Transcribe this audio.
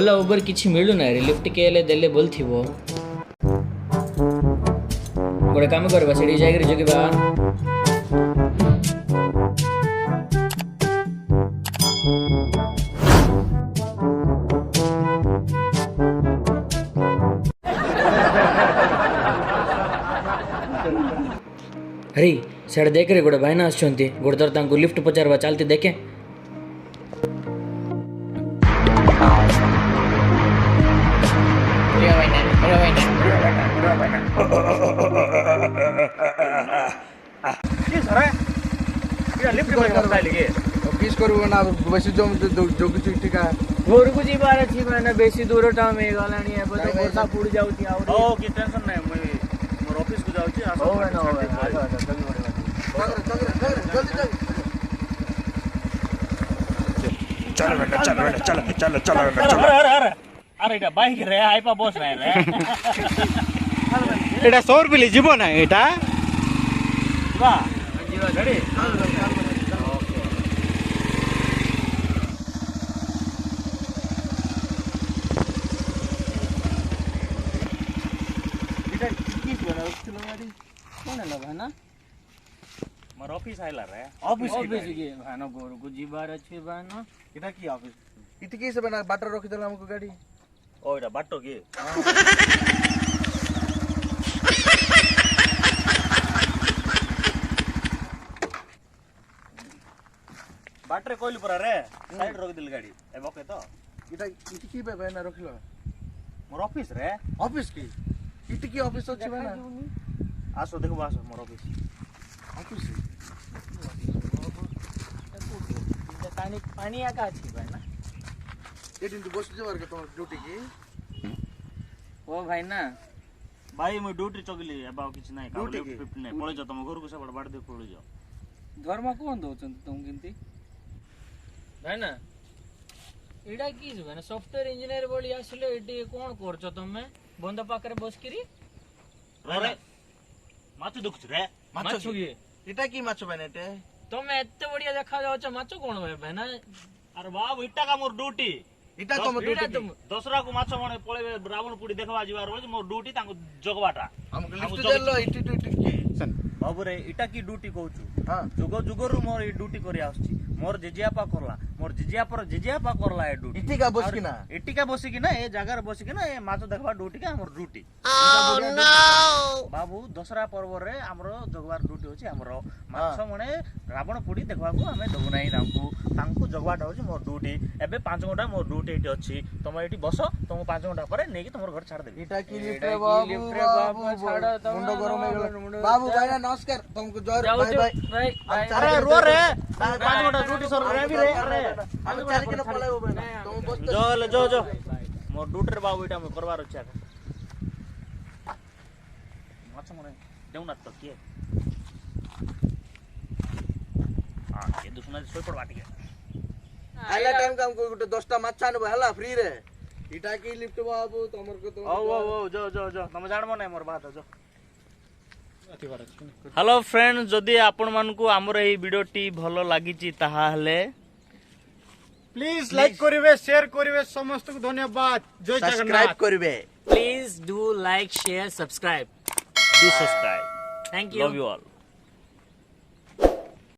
ओला उबर किछि मिलु ना रे लिफ्ट के ले देले बोलथिबो गोटे काम करबा सेठी जाय करी जगिबा अरे सेठ देख रे गोटे भाईना आछंती गोटे थर तांको लिफ्ट पचारबा चलती देखे घर को जीवार अछि माने बेसी दूर टाइम हे गलानी है बतो वर्षा पुड़ जाउती आ ओ की टेंशन नै मोर ऑफिस को जाउची आ चल अरे एटा बाइक रे आइपा बस नै रे एटा 100 रुपया जीवो ना एटा वाह जीवा रेडी मोर ऑफिस आइला रे ऑफिस के भानो गोर को जीवार अछि भानो एटा की ऑफिस इति के से बना बाटर रखि देला हमको गाड़ी ओ एटा बाटो के बाटरे कोइल परा रे साइड रख दिल गाड़ी ए बके तो एटा इति की बना रखलो मोर ऑफिस रे ऑफिस की इति की ऑफिस अछि बना आसो देखो आसो मोर ऑफिस ऑफिस पानी पानी आका अछि भाई ना ए दिन तू बस जवर के तो ड्यूटी की ओ भाई ना भाई मु ड्यूटी चगली एबा किछ नै का लिफ्ट नै पळे जा तुम घर को सब बाड़ दे पळे जा धर्म कोन दोचन तुम किंती भाई ना एडा की जो ना सॉफ्टवेयर इंजीनियर बोली आसले एडी कोन करछो तुमे बंद पाकरे बस करी अरे माछ दुख रे माछ ये एटा की माछ बनेटे तुमे एते बढ़िया देखा जाओ छ माछ कोन भाई ना अरे बाबू इटा का मोर ड्यूटी इटा तो मोर ड्यूटी दसरा को माछ मने पळे रावण पुडी देखवा जीवार बोली मोर ड्यूटी ताको जगवाटा हमको लिफ्ट देलो इटी की बाबू रे इटा की ड्यूटी कहूछु हां जुग जुगरु मोर ई ड्यूटी करी आछी मोर जेजियापा करला मोर जेजियापा करला ए ड्यूटी इटी का बस की ना ए जगह बस की ना ए माछ देखवा ड्यूटी का हमर ड्यूटी बाबू दसरा पर्व रे हमरो जगवार ड्यूटी होची हमरो माछ मने रावण पुडी देखवा को हमें दउ नाही तांको जगवाटा होची मोर ड्यूटी एबे 5 घंटा मोर ड्यूटी एटी अछि तुम एटी बसो तुम 5 घंटा परे नेकी तुमर घर छाड़ देबी इटा की लिफ्ट रे बाबू छाड़ मुंडो गरम हो गेल बाबू भाई नमस्कार तुमको जोर भाई अरे रो रे 5 घंटा ड्यूटी सर रे भी रे अरे हम चार किलो पळाइबो बना तुम बस जो मोर ड्यूटी रे बाबू इटा में करवार अछि माछ मने देउना तो के हां के दुसना सोय पड़ बाटी आइला टाइम काम को 10टा माछ आनबो हला फ्री रे इटा की लिफ्ट बाबू तमर को तो ओ जो तुम जानबो नै मोर बात जो हेलो फ्रेंड्स जदि आपण मानकू हमर एही वीडियोटी भलो लागिची ताहा हले प्लीज लाइक करिवे शेयर करिवे समस्त को धन्यवाद जय जगन्नाथ सब्सक्राइब करिवे please do like share subscribe thank you love you all